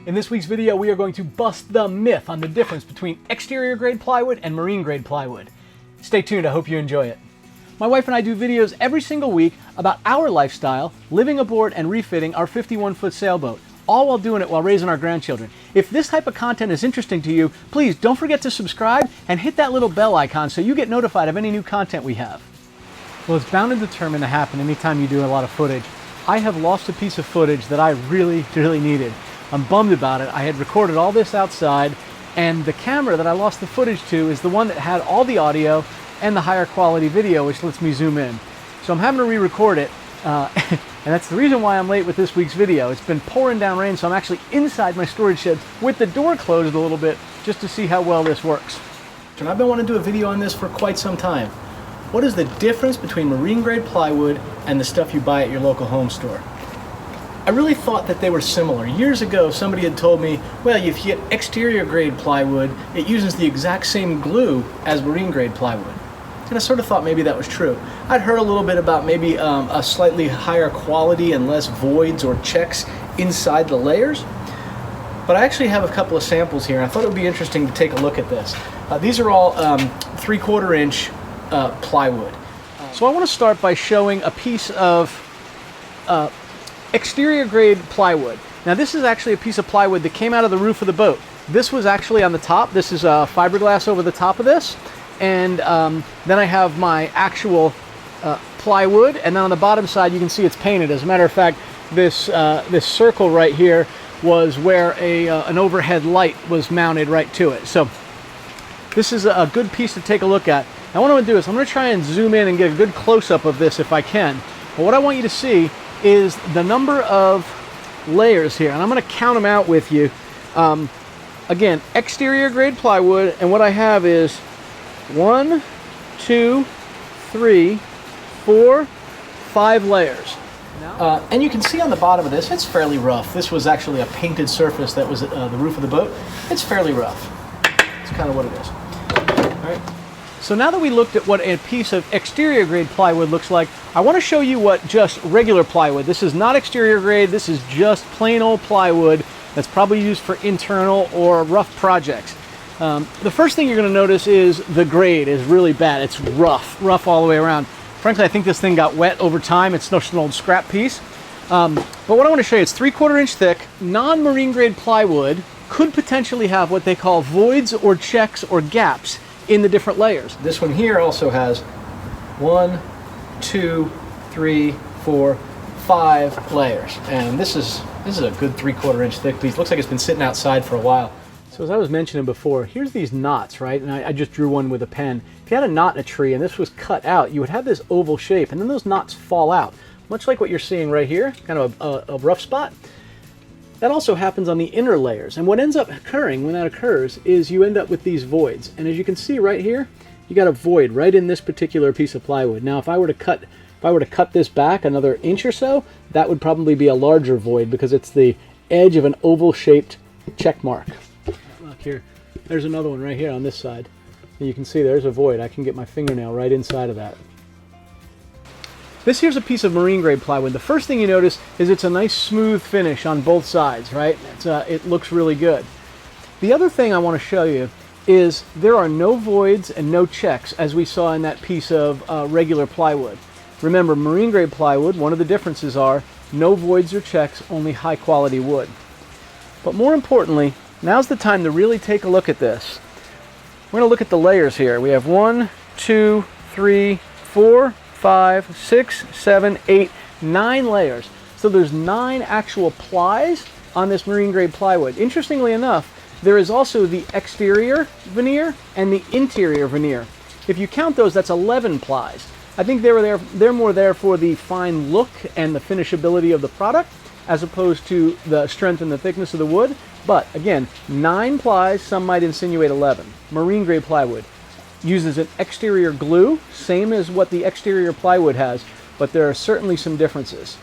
In this week's video, we are going to bust the myth on the difference between exterior grade plywood and marine grade plywood. Stay tuned, I hope you enjoy it. My wife and I do videos every single week about our lifestyle, living aboard and refitting our 51-foot sailboat, all while doing it while raising our grandchildren. If this type of content is interesting to you, please don't forget to subscribe and hit that little bell icon so you get notified of any new content we have. Well, it's bound and determined to happen anytime you do a lot of footage. I have lost a piece of footage that I really needed. I'm bummed about it. I had recorded all this outside, and the camera that I lost the footage to is the one that had all the audio and the higher quality video, which lets me zoom in. So I'm having to re-record it, and that's the reason why I'm late with this week's video. It's been pouring down rain, so I'm actually inside my storage shed with the door closed a little bit just to see how well this works. And I've been wanting to do a video on this for quite some time. What is the difference between marine grade plywood and the stuff you buy at your local home store? I really thought that they were similar. Years ago, somebody had told me, well, if you get exterior grade plywood, it uses the exact same glue as marine grade plywood. And I sort of thought maybe that was true. I'd heard a little bit about maybe a slightly higher quality and less voids or checks inside the layers. But I actually have a couple of samples here, and I thought it would be interesting to take a look at this. These are all 3/4 inch plywood. So I want to start by showing a piece of exterior grade plywood. Now this is actually a piece of plywood that came out of the roof of the boat. This was actually on the top. This is fiberglass over the top of this. And then I have my actual plywood, and then on the bottom side you can see it's painted. As a matter of fact, this circle right here was where an overhead light was mounted right to it. So this is a good piece to take a look at. Now what I'm going to do is I'm going to try and zoom in and get a good close-up of this if I can. But what I want you to see is the number of layers here, and I'm going to count them out with you. Again, exterior grade plywood, and what I have is 1, 2, 3, 4, 5 layers. And you can see on the bottom of this, it's fairly rough. This was actually a painted surface that was the roof of the boat. It's fairly rough. It's kind of what it is. All right. So now that we looked at what a piece of exterior grade plywood looks like, I want to show you what just regular plywood. This is not exterior grade, this is just plain old plywood that's probably used for internal or rough projects. The first thing you're going to notice is the grade is really bad. It's rough all the way around. Frankly, I think this thing got wet over time. It's just an old scrap piece. But what I want to show you, it's 3/4 inch thick. Non-marine grade plywood could potentially have what they call voids or checks or gaps in the different layers. This one here also has 1, 2, 3, 4, 5 layers. And this is a good 3/4 inch thick piece. Looks like it's been sitting outside for a while. So as I was mentioning before, here's these knots, right? And I just drew one with a pen. If you had a knot in a tree and this was cut out, you would have this oval shape, and then those knots fall out. Much like what you're seeing right here, kind of a rough spot. That also happens on the inner layers. And what ends up occurring when that occurs is you end up with these voids. And as you can see right here, you got a void right in this particular piece of plywood. Now if I were to cut this back another inch or so, that would probably be a larger void because it's the edge of an oval shaped check mark. Look here, there's another one right here on this side. And you can see there's a void. I can get my fingernail right inside of that. This here's a piece of marine grade plywood. The first thing you notice is it's a nice smooth finish on both sides, right? It looks really good. The other thing I want to show you is there are no voids and no checks as we saw in that piece of regular plywood. Remember, marine grade plywood, one of the differences are no voids or checks, only high quality wood. But more importantly, now's the time to really take a look at this. We're going to look at the layers here. We have 1, 2, 3, 4, 5, 6, 7, 8, 9 layers. So there's 9 actual plies on this marine grade plywood. Interestingly enough, there is also the exterior veneer and the interior veneer. If you count those, that's 11 plies. I think they're more there for the fine look and the finishability of the product as opposed to the strength and the thickness of the wood. But again, 9 plies, some might insinuate 11. Marine grade plywood uses an exterior glue, same as what the exterior plywood has, but there are certainly some differences.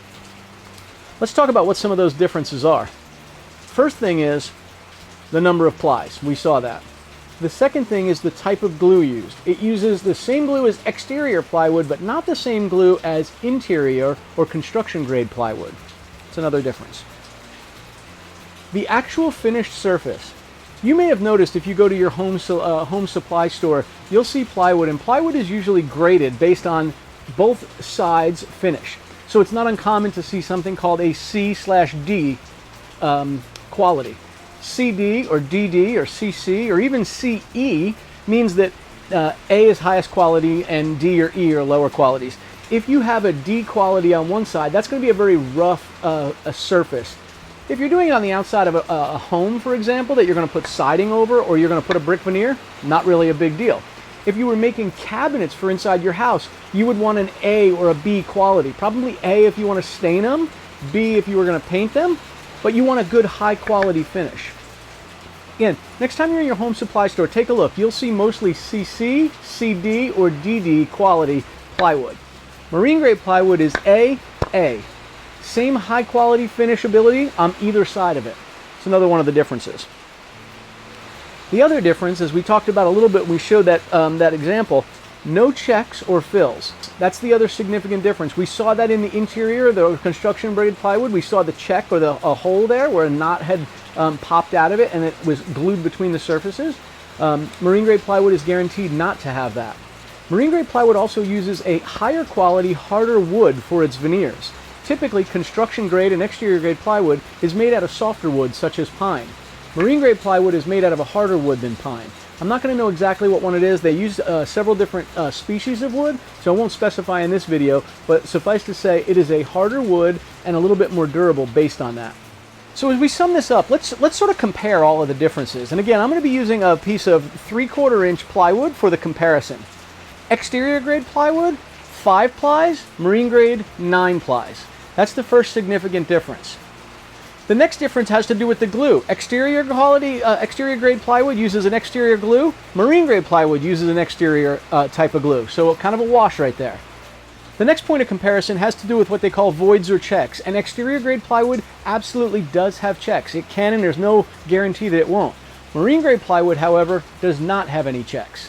Let's talk about what some of those differences are. First thing is the number of plies. We saw that. The second thing is the type of glue used. It uses the same glue as exterior plywood, but not the same glue as interior or construction grade plywood. It's another difference. The actual finished surface. You may have noticed if you go to your home supply store, you'll see plywood, and plywood is usually graded based on both sides finish. So it's not uncommon to see something called a C/D quality. CD or DD or CC or even CE means that A is highest quality and D or E are lower qualities. If you have a D quality on one side, that's going to be a very rough surface. If you're doing it on the outside of a home, for example, that you're going to put siding over or you're going to put a brick veneer, not really a big deal. If you were making cabinets for inside your house, you would want an A or a B quality. Probably A if you want to stain them, B if you were going to paint them, but you want a good high quality finish. Again, next time you're in your home supply store, take a look. You'll see mostly CC, CD, or DD quality plywood. Marine grade plywood is A. Same high quality finishability on either side of it. It's another one of the differences. The other difference, as we talked about a little bit, we showed that, that example, no checks or fills. That's the other significant difference. We saw that in the interior, the construction grade plywood. We saw the check or a hole there where a knot had popped out of it and it was glued between the surfaces. Marine grade plywood is guaranteed not to have that. Marine grade plywood also uses a higher quality, harder wood for its veneers. Typically, construction grade and exterior grade plywood is made out of softer wood such as pine. Marine grade plywood is made out of a harder wood than pine. I'm not going to know exactly what one it is. They use several different species of wood, so I won't specify in this video, but suffice to say it is a harder wood and a little bit more durable based on that. So as we sum this up, let's sort of compare all of the differences. And again, I'm going to be using a piece of 3/4 inch plywood for the comparison. Exterior grade plywood, 5 plies, marine grade, 9 plies. That's the first significant difference. The next difference has to do with the glue. Exterior grade plywood uses an exterior glue. Marine grade plywood uses an exterior type of glue. So kind of a wash right there. The next point of comparison has to do with what they call voids or checks. And exterior grade plywood absolutely does have checks. It can, and there's no guarantee that it won't. Marine grade plywood, however, does not have any checks.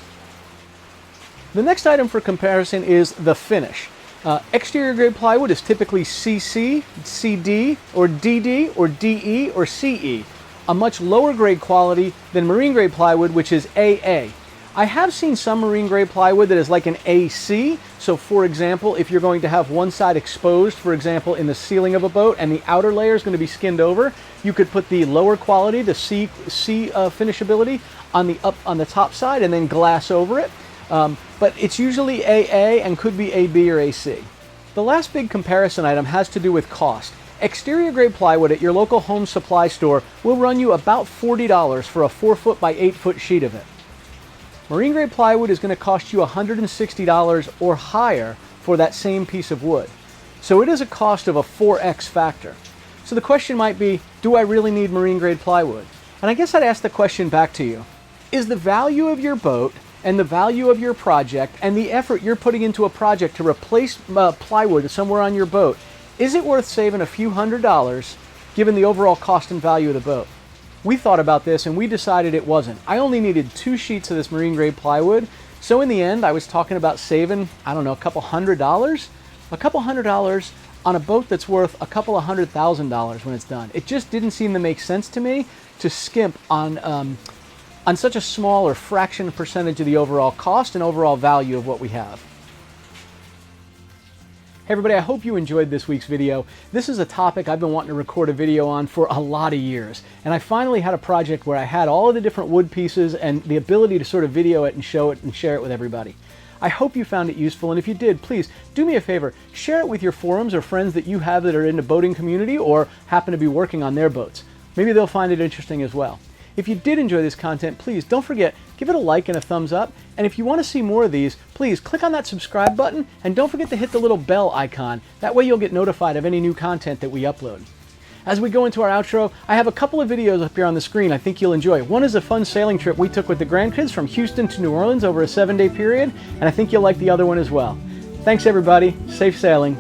The next item for comparison is the finish. Exterior grade plywood is typically CC, CD, or DD, or DE, or CE, a much lower grade quality than marine grade plywood, which is AA. I have seen some marine grade plywood that is like an AC. So for example, if you're going to have one side exposed, for example, in the ceiling of a boat and the outer layer is going to be skinned over, you could put the lower quality, the C finishability on the top side and then glass over it. But it's usually AA and could be AB or AC. The last big comparison item has to do with cost. Exterior grade plywood at your local home supply store will run you about $40 for a 4-foot by 8-foot sheet of it. Marine grade plywood is going to cost you $160 or higher for that same piece of wood. So it is a cost of a 4x factor. So the question might be, do I really need marine grade plywood? And I guess I'd ask the question back to you. Is the value of your boat and the value of your project and the effort you're putting into a project to replace plywood somewhere on your boat, is it worth saving a few $100s given the overall cost and value of the boat? We thought about this and we decided it wasn't. I only needed 2 sheets of this marine grade plywood. So in the end, I was talking about saving, I don't know, a couple $100? A couple $100 on a boat that's worth a couple of $100,000 when it's done. It just didn't seem to make sense to me to skimp on such a small or fraction percentage of the overall cost and overall value of what we have. Hey everybody, I hope you enjoyed this week's video. This is a topic I've been wanting to record a video on for a lot of years. And I finally had a project where I had all of the different wood pieces and the ability to sort of video it and show it and share it with everybody. I hope you found it useful, and if you did, please do me a favor, share it with your forums or friends that you have that are in the boating community or happen to be working on their boats. Maybe they'll find it interesting as well. If you did enjoy this content, please don't forget, give it a like and a thumbs up. And if you want to see more of these, please click on that subscribe button and don't forget to hit the little bell icon. That way you'll get notified of any new content that we upload. As we go into our outro, I have a couple of videos up here on the screen I think you'll enjoy. One is a fun sailing trip we took with the grandkids from Houston to New Orleans over a 7-day period, and I think you'll like the other one as well. Thanks everybody, safe sailing.